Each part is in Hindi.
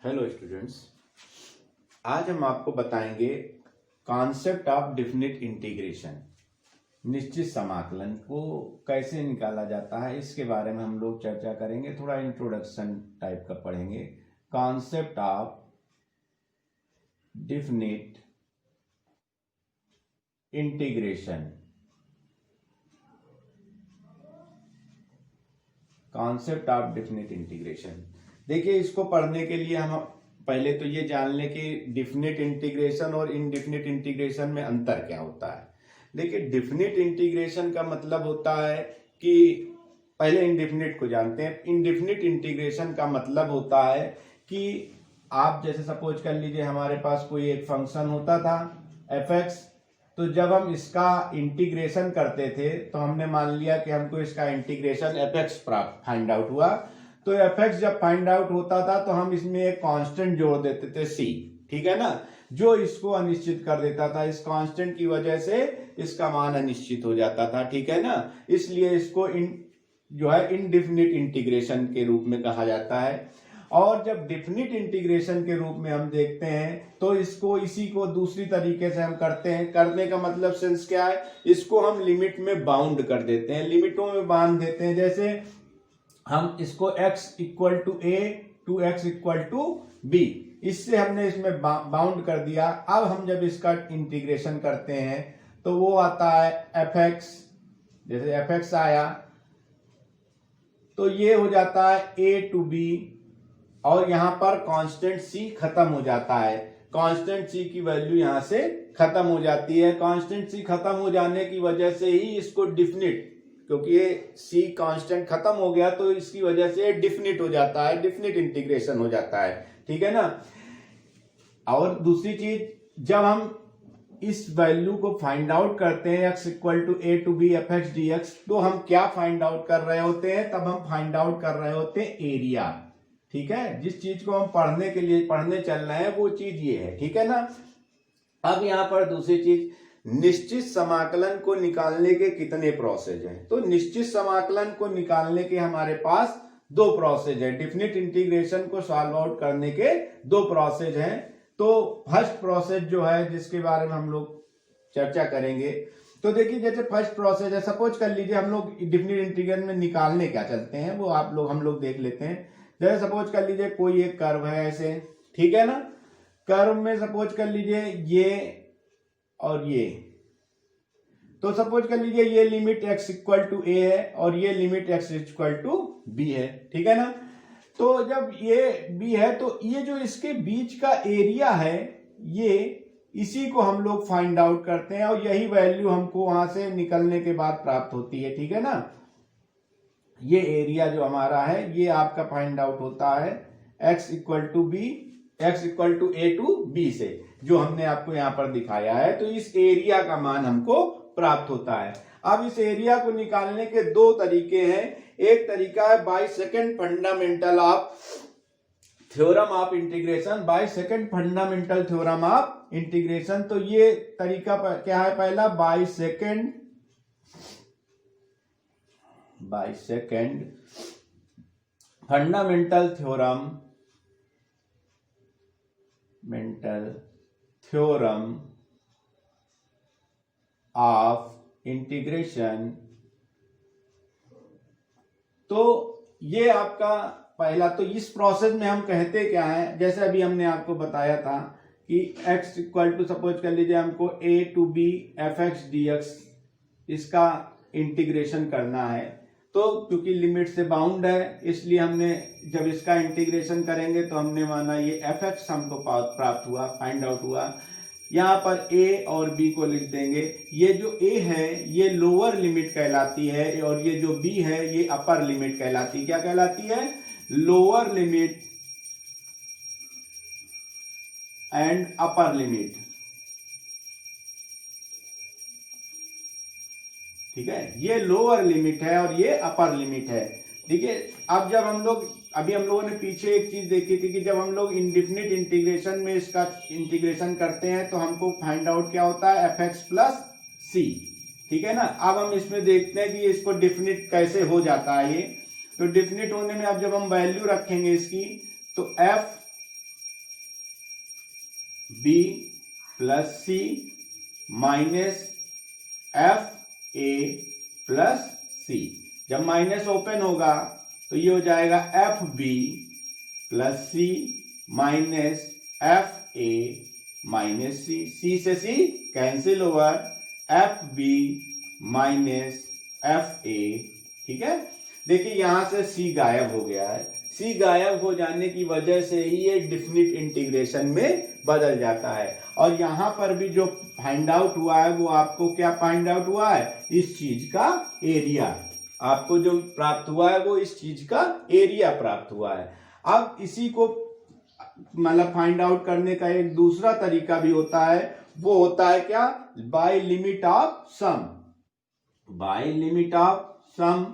हेलो स्टूडेंट्स, आज हम आपको बताएंगे कॉन्सेप्ट ऑफ डेफिनिट इंटीग्रेशन। निश्चित समाकलन को कैसे निकाला जाता है इसके बारे में हम लोग चर्चा करेंगे। थोड़ा इंट्रोडक्शन टाइप का पढ़ेंगे। Concept of definite integration. Concept of definite integration, देखिए इसको पढ़ने के लिए हम पहले तो ये जान लें कि डेफिनिट इंटीग्रेशन और इनडेफिनिट इंटीग्रेशन में अंतर क्या होता है। देखिए डेफिनिट इंटीग्रेशन का मतलब होता है कि पहले इनडेफिनिट को जानते हैं। इनडेफिनिट इंटीग्रेशन का मतलब होता है कि आप जैसे सपोज कर लीजिए हमारे पास कोई एक फंक्शन होता था f(x), तो जब हम इसका इंटीग्रेशन करते थे तो हमने मान लिया कि हमको इसका इंटीग्रेशन f(x) प्राप्त फाइंड आउट हुआ। तो f(x) जब फाइंड आउट होता था तो हम इसमें एक कांस्टेंट जोड़ देते थे c, ठीक है ना, जो इसको अनिश्चित कर देता था। इस कांस्टेंट की वजह से इसका मान अनिश्चित हो जाता था, ठीक है ना। इसलिए इसको जो है इनडेफिनिट इंटीग्रेशन के रूप में कहा जाता है। और जब डेफिनिट इंटीग्रेशन के रूप में हम देखते हैं तो इसको इसी को दूसरी तरीके से हम करते हैं। करने का मतलब सेंस क्या है, इसको हम लिमिट में बाउंड कर देते हैं, लिमिटों में बांध देते हैं। जैसे हम इसको x equal to a to x equal to b, इससे हमने इसमें बाउंड कर दिया। अब हम जब इसका इंटीग्रेशन करते हैं तो वो आता है f(x), जैसे f(x) आया तो ये हो जाता है a टू b, और यहां पर कांस्टेंट c खत्म हो जाता है। कांस्टेंट c की वैल्यू यहां से खत्म हो जाती है। कांस्टेंट c खत्म हो जाने की वजह से ही इसको डेफिनिट, क्योंकि ये c कांस्टेंट खत्म हो गया तो इसकी वजह से डेफिनिट हो जाता है, डेफिनिट इंटीग्रेशन हो जाता है, ठीक है ना। और दूसरी चीज, जब हम इस वैल्यू को फाइंड आउट करते हैं x equal to a to b f(x) dx, तो हम क्या फाइंड आउट कर रहे होते हैं, तब हम फाइंड आउट कर रहे होते हैं एरिया, ठीक है। जिस चीज को हम पढ़ने चल रहे हैं वो चीज ये है, ठीक है ना। अब यहां पर दूसरी चीज, निश्चित समाकलन को निकालने के कितने प्रोसेस हैं। तो निश्चित समाकलन को निकालने के हमारे पास दो प्रोसेस है। डेफिनिट इंटीग्रेशन को सॉल्व आउट करने के दो प्रोसेस हैं। तो फर्स्ट प्रोसेस जो है जिसके बारे में हम लोग चर्चा करेंगे, तो देखिए जैसे फर्स्ट प्रोसेस है, सपोज कर लीजिए हम लोग डेफिनिट इंटीग्रेशन में निकालने क्या चलते हैं वो हम लोग देख लेते हैं। जैसे सपोज कर लीजिए कोई एक कर्व है ऐसे, ठीक है ना। कर्व में सपोज कर लीजिए ये और ये, तो सपोज कर लीजिए ये limit x equal to a है और ये limit x equal to b है, ठीक है ना। तो जब ये b है तो ये जो इसके बीच का एरिया है, ये इसी को हम लोग फाइंड आउट करते हैं और यही वैल्यू हमको वहां से निकलने के बाद प्राप्त होती है, ठीक है ना। ये एरिया जो हमारा है ये आपका फाइंड आउट होता है x equal to b, x equal to a to b से, जो हमने आपको यहां पर दिखाया है। तो इस एरिया का मान हमको प्राप्त होता है। अब इस एरिया को निकालने के दो तरीके हैं। एक तरीका है by second fundamental of theorem of integration, by second fundamental theorem of integration. तो ये तरीका क्या है, पहला by second fundamental theorem of integration. तो ये आपका पहला। तो इस प्रोसेस में हम कहते क्या है, जैसे अभी हमने आपको बताया था कि x इक्वल टू सपोज कर लीजिए हमको a to b f(x) dx इसका इंटीग्रेशन करना है। तो क्योंकि लिमिट से बाउंड है इसलिए हमने जब इसका इंटीग्रेशन करेंगे तो हमने माना ये f(x) हमको प्राप्त हुआ, फाइंड आउट हुआ। यहाँ पर a और b को लिख देंगे। ये जो a है ये लोअर लिमिट कहलाती है और ये जो b है ये अपर लिमिट कहलाती है। क्या कहलाती है, lower limit and upper limit, ठीक है। ये लोअर लिमिट है और ये अपर लिमिट है, ठीक है। अब जब हम लोगों ने पीछे एक चीज देखी थी कि जब हम लोग इंडेफिनिट इंटीग्रेशन में इसका इंटीग्रेशन करते हैं तो हमको फाइंड आउट क्या होता है, f(x) प्लस c, ठीक है ना। अब हम इसमें देखते हैं कि इसको डेफिनिट कैसे हो जाता है ये। तो डेफिनिट होने में अब जब हम वैल्यू रखेंगे इसकी, तो f b plus c minus f a plus c. जब माइनस ओपन होगा तो ये हो जाएगा f b plus c minus f a minus c. C से c cancel over, f b minus f a. ठीक है, देखिए यहां से सी गायब हो गया है। सी गायब हो जाने की वजह से ही ये डिफिनिट इंटीग्रेशन में बदल जाता है। और यहां पर भी जो फाइंड आउट हुआ है वो आपको क्या फाइंड आउट हुआ है, इस चीज का एरिया। आपको जो प्राप्त हुआ है वो इस चीज का एरिया प्राप्त हुआ है। अब इसी को मतलब फाइंड आउट करने का एक दूसरा तरीका भी होता है, वो होता है क्या, by limit of sum. By limit of sum,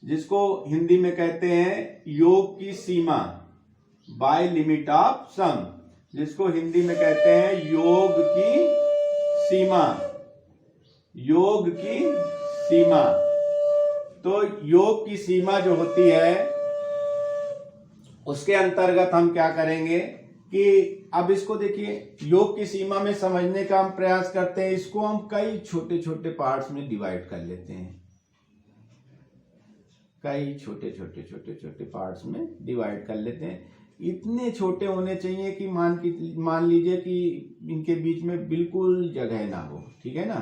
जिसको हिंदी में कहते हैं योग की सीमा। बाय लिमिट ऑफ सम, जिसको हिंदी में कहते हैं योग की सीमा। योग की सीमा। तो योग की सीमा जो होती है उसके अंतर्गत हम क्या करेंगे कि अब इसको देखिए, योग की सीमा में समझने का हम प्रयास करते हैं। इसको हम कई छोटे छोटे पार्ट्स में डिवाइड कर लेते हैं। कई छोटे छोटे छोटे छोटे पार्ट्स में डिवाइड कर लेते हैं। इतने छोटे होने चाहिए कि मान लीजिए कि इनके बीच में बिल्कुल जगह ना हो। ठीक है ना,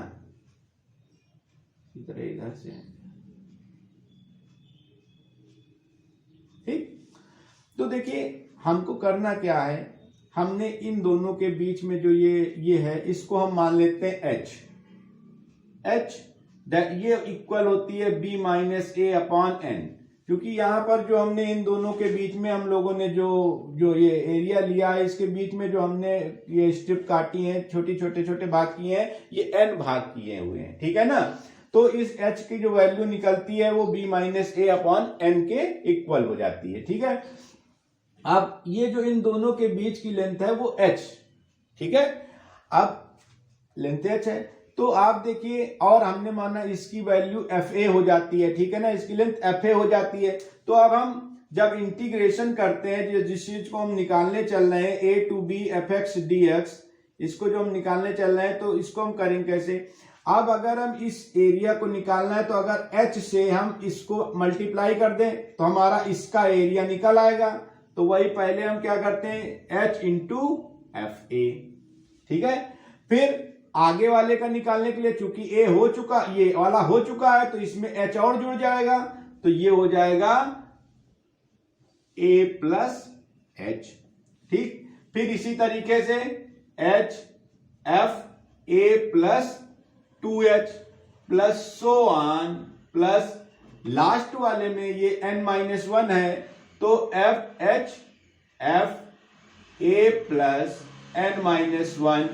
इधर से। ठीक, तो देखिए हमको करना क्या है, हमने इन दोनों के बीच में जो ये है इसको हम मान लेते हैं एच। ये इक्वल होती है बी माइनस ए अपॉन एन। क्योंकि यहां पर जो हमने इन दोनों के बीच में हम लोगों ने जो ये एरिया लिया है, इसके बीच में जो हमने ये स्ट्रिप काटी है, छोटे छोटे भाग किए हैं, ये एन भाग किए हुए हैं। ठीक है ना, तो इस एच की जो वैल्यू निकलती है वो बी माइनस ए अपॉन एन के इक्वल हो जाती है। ठीक है, अब ये जो इन दोनों के बीच की लेंथ है वो एच। ठीक है, अब लेंथ एच है तो आप देखिए, और हमने माना इसकी वैल्यू एफ ए हो जाती है। ठीक है ना, इसकी लेंथ एफ ए हो जाती है। तो अब हम जब इंटीग्रेशन करते हैं, जिस चीज को हम निकालने चल रहे हैं, a to b f x d x, इसको जो हम निकालने चल रहे हैं तो इसको हम करेंगे कैसे। अब अगर हम इस एरिया को निकालना है तो अगर एच से हम इसको मल्टीप्लाई कर दें तो हमारा इसका एरिया निकल आएगा। तो वही पहले हम क्या करते हैं, एच इंटू एफ ए। ठीक है, फिर आगे वाले का निकालने के लिए चूंकि ए हो चुका, ये वाला हो चुका है, तो इसमें एच और जुड़ जाएगा, तो ये हो जाएगा ए प्लस एच। ठीक, फिर इसी तरीके से H F a plus 2h plus so on, plus last वाले में ये n-1 है तो F H F a plus n-1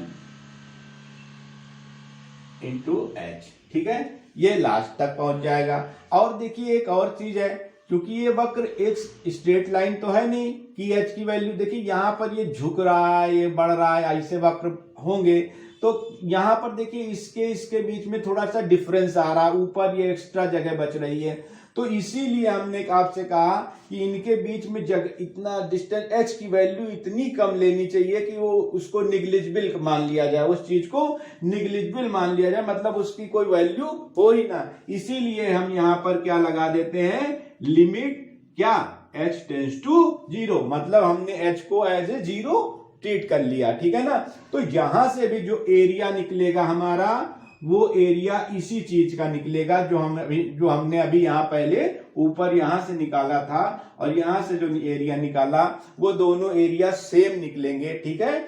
into H. ठीक है, ये लास्ट तक पहुंच जाएगा। और देखिए एक और चीज है, क्योंकि ये वक्र एक स्ट्रेट लाइन तो है नहीं कि एच की वैल्यू देखिए यहां पर ये झुक रहा है, ये बढ़ रहा है, ऐसे वक्र होंगे। तो यहां पर देखिए इसके बीच में थोड़ा सा डिफरेंस आ रहा है, ऊपर ये एक्स्ट्रा जगह बच रही है। तो इसीलिए हमने आपसे कहा कि इनके बीच में जगह इतना डिस्टेंस एच की वैल्यू इतनी कम लेनी चाहिए कि वो उसको निग्लिजिबल मान लिया जाए, उस चीज को निग्लिजिबल मान लिया जाए, मतलब उसकी कोई वैल्यू हो ही ना। इसीलिए हम यहां पर क्या लगा देते हैं, लिमिट क्या, एच टेंड्स टू 0, मतलब हमने एच को एज ए 0 ट्रीट कर लिया। ठीक है ना, तो यहां से भी जो एरिया निकलेगा हमारा, वो एरिया इसी चीज का निकलेगा जो हमने अभी यहां पहले ऊपर यहां से निकाला था, और यहां से जो एरिया निकाला वो दोनों एरिया सेम निकलेंगे। ठीक है,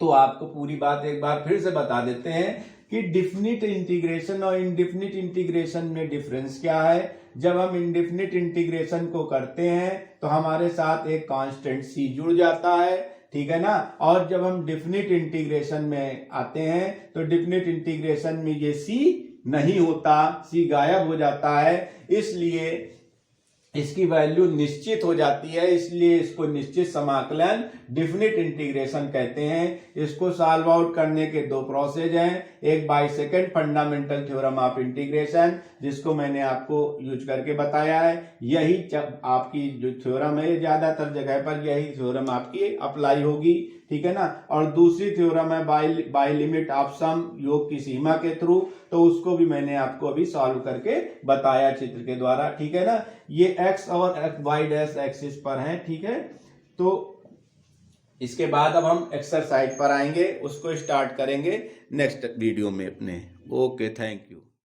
तो आपको पूरी बात एक बार फिर से बता देते हैं कि डिफिनिट इंटीग्रेशन और इनडिफिनिट इंटीग्रेशन में डिफरेंस क्या है। जब हम इनडिफिनिट इंटीग्रेशन को करते हैं तो हमारे साथ एक कांस्टेंट सी जुड़ जाता है। ठीक है ना, और जब हम डिफिनिट इंटीग्रेशन में आते हैं तो डिफिनिट इंटीग्रेशन में ये सी नहीं होता, सी गायब हो जाता है, इसलिए इसकी वैल्यू निश्चित हो जाती है, इसलिए इसको निश्चित समाकलन डिफिनिट इंटीग्रेशन कहते हैं। इसको सॉल्व आउट करने के दो प्रोसेस हैं, एक by second fundamental theorem of integration जिसको मैंने आपको यूज करके बताया है। यही आपकी जो थ्योरम है ज्यादातर जगह पर यही थ्योरम आपकी अप्लाई होगी, ठीक है ना। और दूसरी थ्योरम है बाय लिमिट ऑफ सम, योग की सीमा के थ्रू, तो उसको भी मैंने आपको अभी सॉल्व करके बताया चित्र के द्वारा, ठीक है ना। ये x और y डैश एक्सिस पर है, ठीक है। तो इसके बाद अब हम एक्सरसाइज पर आएंगे, उसको स्टार्ट करेंगे नेक्स्ट वीडियो में अपने। Okay, thank you.